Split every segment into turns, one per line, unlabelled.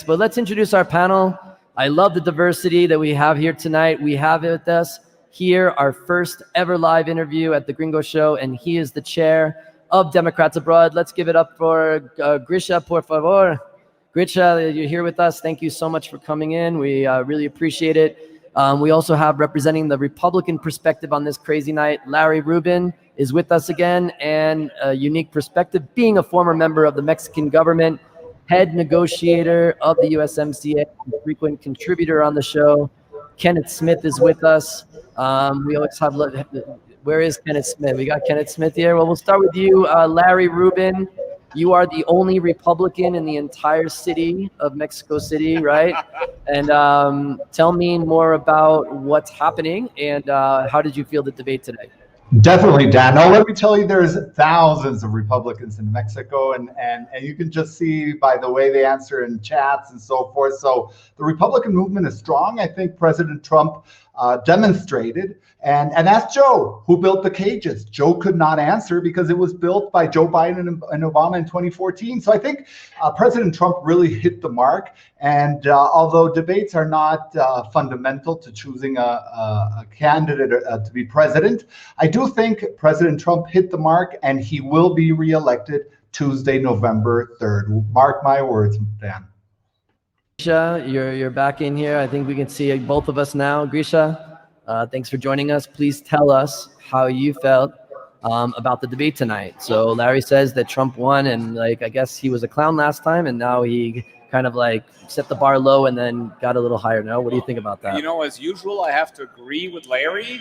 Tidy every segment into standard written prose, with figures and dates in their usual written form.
but let's introduce our panel. I love the diversity that we have here tonight. We have with us here our first ever live interview at the Gringo Show, and he is the chair of Democrats Abroad. Let's give it up for Gricha, por favor. Gricha, you're here with us. Thank you so much for coming in. We really appreciate it. We also have, representing the Republican perspective on this crazy night, Larry Rubin is with us again, and a unique perspective, being a former member of the Mexican government, head negotiator of the USMCA, frequent contributor on the show. Kenneth Smith is with us. We always have, where is Kenneth Smith? We got Kenneth Smith here. Well, we'll start with you, Larry Rubin. You are the only Republican in the entire city of Mexico City, right? And tell me more about what's happening, and how did you feel the debate today?
Definitely, Dan. Now, let me tell you, there's thousands of Republicans in Mexico, and you can just see by the way they answer in chats and so forth. So the Republican movement is strong. I think President Trump demonstrated, and asked Joe, who built the cages. Joe could not answer because it was built by Joe Biden and Obama in 2014. So I think President Trump really hit the mark. And although debates are not fundamental to choosing a candidate to be president, I do think President Trump hit the mark, and he will be reelected Tuesday, November 3rd. Mark my words, Dan.
Gricha, you're back in here. I think we can see both of us now. Gricha, thanks for joining us. Please tell us how you felt about the debate tonight. So Larry says that Trump won, and I guess he was a clown last time, and now he kind of set the bar low and then got a little higher now. What do you think about that?
As usual, I have to agree with Larry.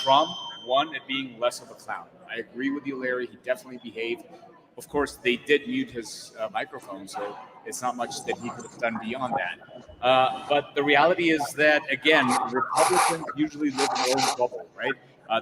Trump won at being less of a clown. I agree with you, Larry. He definitely behaved. Of course, they did mute his microphone, so it's not much that he could have done beyond that. But the reality is that, again, Republicans usually live in their own bubble, right?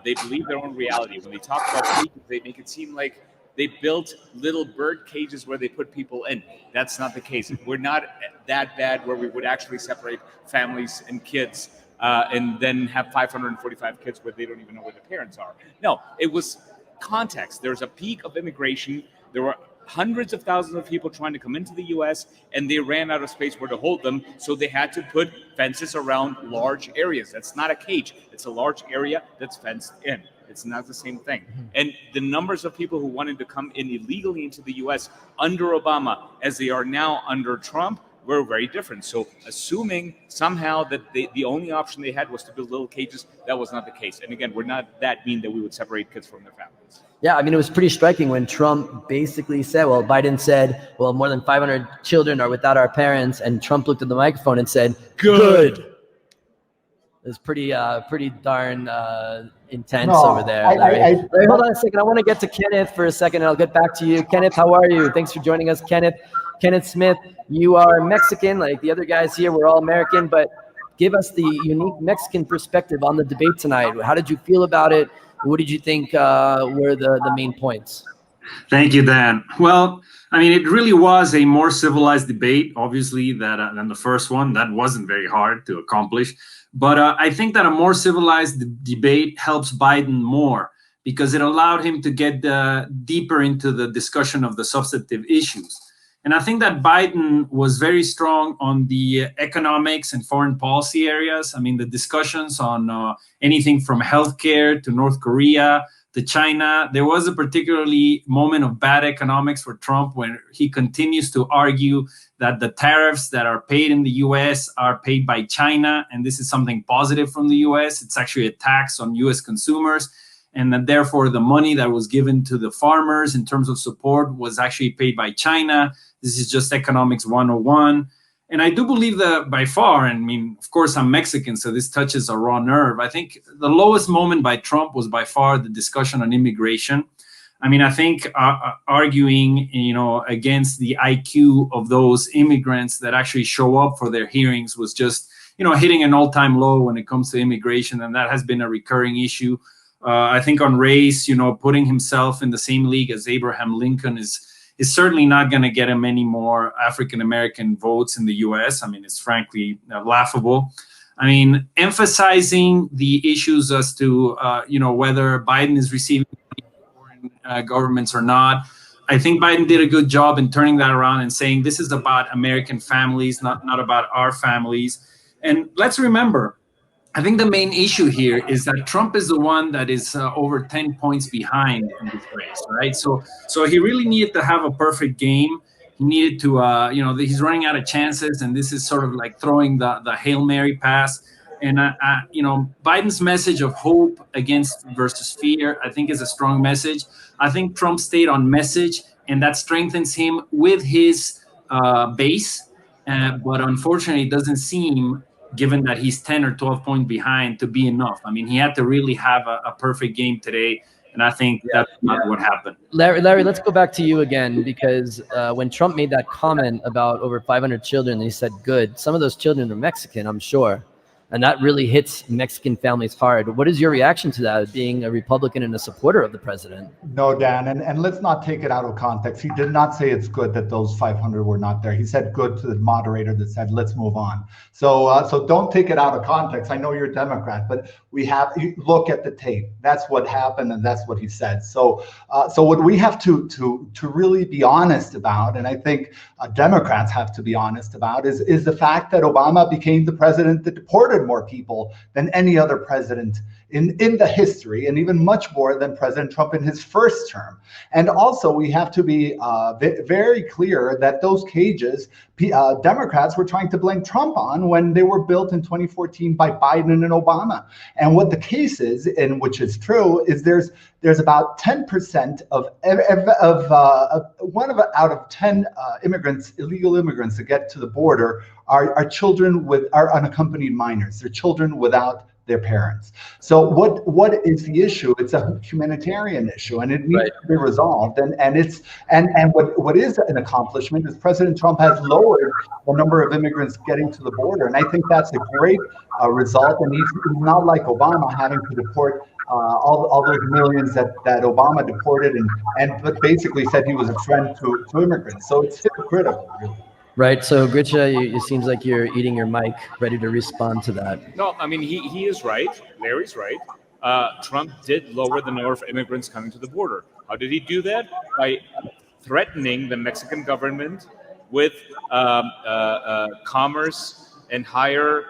They believe their own reality. When they talk about cages, they make it seem like they built little bird cages where they put people in. That's not the case. We're not that bad where we would actually separate families and kids and then have 545 kids where they don't even know where their parents are. No, it was context. There's a peak of immigration. There were hundreds of thousands of people trying to come into the U.S., and they ran out of space where to hold them, so they had to put fences around large areas. That's not a cage. It's a large area that's fenced in. It's not the same thing. And the numbers of people who wanted to come in illegally into the U.S. under Obama, as they are now under Trump, were very different. So assuming somehow that the only option they had was to build little cages, that was not the case. And again, we're not that mean that we would separate kids from their families.
Yeah, I mean, it was pretty striking when Trump basically said, well, Biden said, well, more than 500 children are without our parents. And Trump looked at the microphone and said, good. It was pretty darn intense over there. Larry, hold on a second. I want to get to Kenneth for a second, and I'll get back to you. Kenneth, how are you? Thanks for joining us, Kenneth. Kenneth Smith, you are Mexican, like the other guys here. We're all American, but give us the unique Mexican perspective on the debate tonight. How did you feel about it? What did you think were the main points?
Thank you, Dan. Well, I mean, it really was a more civilized debate, obviously, than the first one. That wasn't very hard to accomplish. But I think that a more civilized debate helps Biden more because it allowed him to get deeper into the discussion of the substantive issues. And I think that Biden was very strong on the economics and foreign policy areas. I mean, the discussions on anything from healthcare to North Korea to China. There was a particularly moment of bad economics for Trump when he continues to argue that the tariffs that are paid in the U.S. are paid by China. And this is something positive from the U.S. It's actually a tax on U.S. consumers. And that therefore the money that was given to the farmers in terms of support was actually paid by China. This is just economics 101. And I do believe that by far, and I mean, of course, I'm Mexican, so this touches a raw nerve. I think the lowest moment by Trump was by far the discussion on immigration. I mean, I think arguing, against the IQ of those immigrants that actually show up for their hearings was just, hitting an all-time low when it comes to immigration. And that has been a recurring issue. I think on race, putting himself in the same league as Abraham Lincoln is certainly not going to get him any more African-American votes in the U.S. I mean, it's frankly laughable. I mean, emphasizing the issues as to, whether Biden is receiving foreign governments or not. I think Biden did a good job in turning that around and saying this is about American families, not about our families. And let's remember, I think the main issue here is that Trump is the one that is over 10 points behind in this race, right? So he really needed to have a perfect game. He needed to, he's running out of chances, and this is sort of like throwing the Hail Mary pass. And, Biden's message of hope versus fear, I think is a strong message. I think Trump stayed on message, and that strengthens him with his base. But unfortunately, it doesn't seem, given that he's 10 or 12 points behind, to be enough. I mean, he had to really have a perfect game today. And I think that's not what happened.
Larry, let's go back to you again, because when Trump made that comment about over 500 children, he said, good. Some of those children are Mexican, I'm sure. And that really hits Mexican families hard. What is your reaction to that, being a Republican and a supporter of the president?
No, Dan, and let's not take it out of context. He did not say it's good that those 500 were not there. He said good to the moderator that said, let's move on. So don't take it out of context. I know you're a Democrat, but you look at the tape. That's what happened, and that's what he said. So what we have to really be honest about, and I think Democrats have to be honest about, is the fact that Obama became the president that deported more people than any other president in the history, and even much more than President Trump in his first term. And also, we have to be very clear that those cages, Democrats were trying to blame Trump on when they were built in 2014 by Biden and Obama. And what the case is, and which is true, is there's about 10% out of 10 immigrants, illegal immigrants that get to the border are children are unaccompanied minors. They're children without their parents. So what is the issue? It's a humanitarian issue, and it needs to be resolved. And what is an accomplishment is President Trump has lowered the number of immigrants getting to the border, and I think that's a great result. And he's not like Obama having to deport all those millions that Obama deported, but basically said he was a friend to immigrants. So it's hypocritical, really.
Right. So, Gricha, it seems like you're eating your mic, ready to respond to that.
No, I mean, he is right. Larry's right. Trump did lower the number of immigrants coming to the border. How did he do that? By threatening the Mexican government with commerce and higher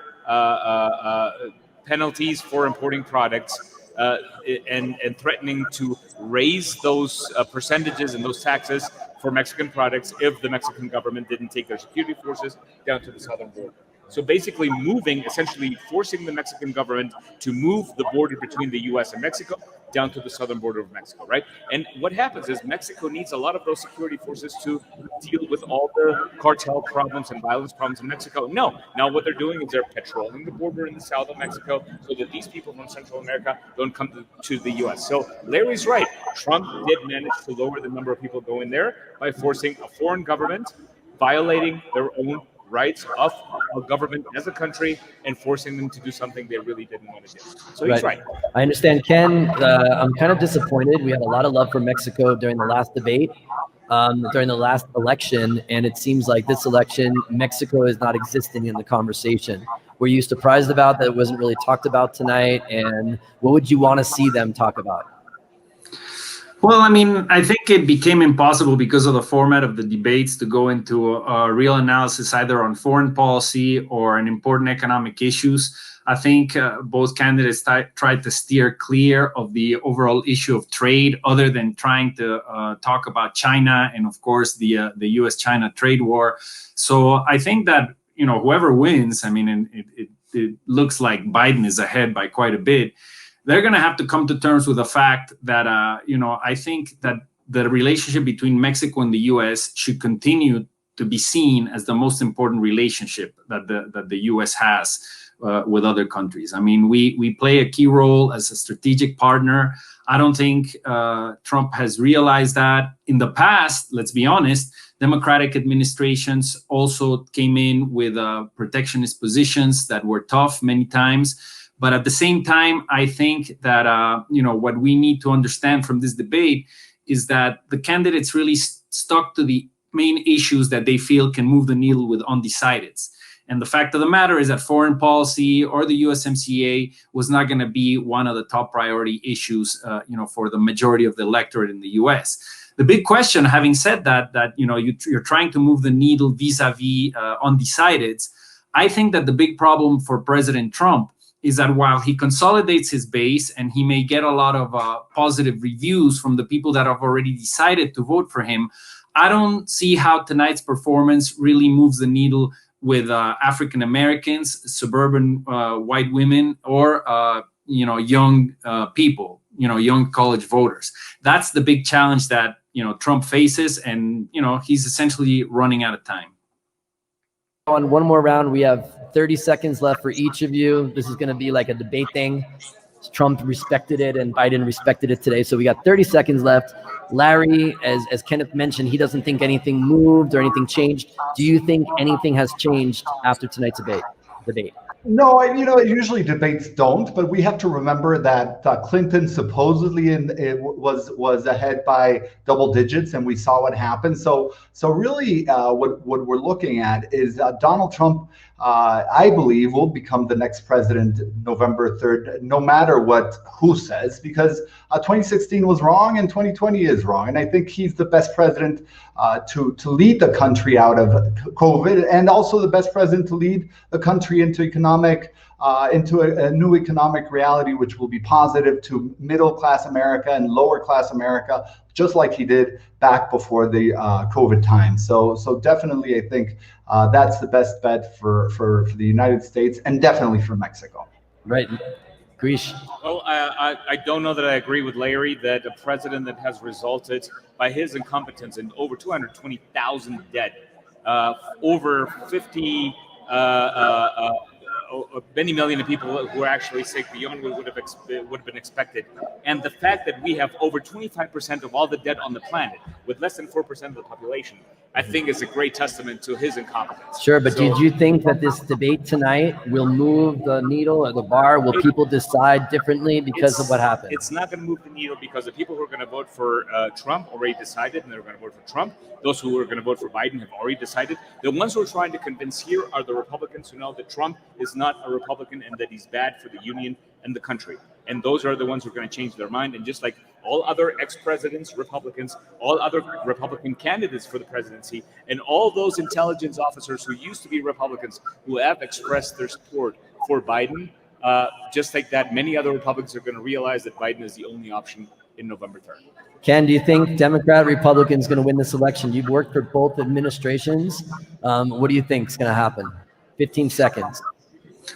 penalties for importing products, and threatening to raise those percentages and those taxes for Mexican products if the Mexican government didn't take their security forces down to the southern border. So basically essentially forcing the Mexican government to move the border between the US and Mexico down to the southern border of Mexico, right? And what happens is Mexico needs a lot of those security forces to deal with all the cartel problems and violence problems in Mexico. No, now what they're doing is they're patrolling the border in the south of Mexico so that these people from Central America don't come to the US. So Larry's right. Trump did manage to lower the number of people going there by forcing a foreign government, violating their own rights of a government as a country, and forcing them to do something they really didn't want to do. So he's right.
I understand, Ken. I'm kind of disappointed. We had a lot of love for Mexico during the last debate, during the last election, and it seems like this election, Mexico is not existing in the conversation. Were you surprised about that it wasn't really talked about tonight, and what would you want to see them talk about?
Well, I mean, I think it became impossible because of the format of the debates to go into a real analysis either on foreign policy or on important economic issues. I think both candidates tried to steer clear of the overall issue of trade, other than trying to talk about China and, of course, the US-China trade war. So I think that, whoever wins, I mean, and it looks like Biden is ahead by quite a bit. They're going to have to come to terms with the fact that, I think that the relationship between Mexico and the U.S. should continue to be seen as the most important relationship that the U.S. has with other countries. I mean, we play a key role as a strategic partner. I don't think Trump has realized that. In the past, let's be honest, Democratic administrations also came in with protectionist positions that were tough many times. But at the same time, I think that, what we need to understand from this debate is that the candidates really stuck to the main issues that they feel can move the needle with undecideds. And the fact of the matter is that foreign policy or the USMCA was not going to be one of the top priority issues, for the majority of the electorate in the US. The big question, having said that you're trying to move the needle vis-a-vis undecideds, I think that the big problem for President Trump is that while he consolidates his base and he may get a lot of positive reviews from the people that have already decided to vote for him, I don't see how tonight's performance really moves the needle with African Americans, suburban white women, or young people, young college voters. That's the big challenge that Trump faces, and he's essentially running out of time.
On one more round, we have 30 seconds left for each of you. This is going to be like a debate thing. Trump respected it and Biden respected it today. So we got 30 seconds left. Larry, as Kenneth mentioned, he doesn't think anything moved or anything changed. Do you think anything has changed after tonight's debate?
No, usually debates don't, but we have to remember that Clinton supposedly was ahead by double digits, and we saw what happened. So really, what we're looking at is Donald Trump. I believe will become the next president November 3rd, no matter who says, because 2016 was wrong and 2020 is wrong, and I think he's the best president to lead the country out of COVID, and also the best president to lead the country into a new economic reality, which will be positive to middle class America and lower class America, just like he did back before the COVID time. So definitely, I think that's the best bet for the United States, and definitely for Mexico.
Right. Grish.
Well, I don't know that I agree with Larry that a president that has resulted by his incompetence in over 220,000 dead, over 50 many million of people who are actually sick beyond what would have been expected, and the fact that we have over 25% of all the dead on the planet with less than 4% of the population, I think is a great testament to his incompetence.
Sure, but did you think that this debate tonight will move the needle or the bar? Will people decide differently because of what happened?
It's not going to move the needle because the people who are going to vote for Trump already decided, and they're going to vote for Trump. Those who are going to vote for Biden have already decided. The ones who are trying to convince here are the Republicans who know that Trump is not a Republican and that he's bad for the union and the country. And those are the ones who are going to change their mind. And just like all other ex-presidents, Republicans, all other Republican candidates for the presidency, and all those intelligence officers who used to be Republicans who have expressed their support for Biden, just like that, many other Republicans are going to realize that Biden is the only option in November 3rd.
Ken, do you think Democrat, Republican is going to win this election? You've worked for both administrations. What do you think is going to happen? 15 seconds.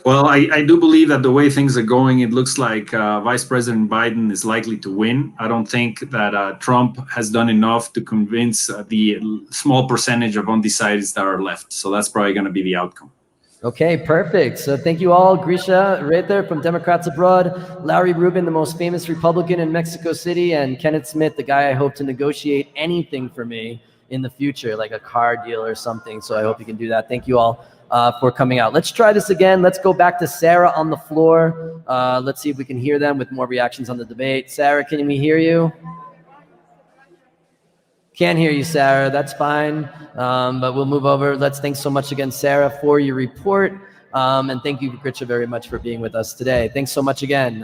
Well, I do believe that the way things are going, it looks like Vice President Biden is likely to win. I don't think that Trump has done enough to convince the small percentage of undecideds that are left. So that's probably going to be the outcome.
Okay, perfect. So thank you all. Gricha Raether from Democrats Abroad, Larry Rubin, the most famous Republican in Mexico City, and Kenneth Smith, the guy I hope to negotiate anything for me in the future, like a car deal or something. So I hope you can do that. Thank you all for coming out. Let's try this again. Let's go back to Sarah on the floor. Let's see if we can hear them with more reactions on the debate. Sarah, can we hear you? Can't hear you, Sarah. That's fine. But we'll move over. Thanks so much again, Sarah, for your report. And thank you, Gricha, very much for being with us today. Thanks so much again.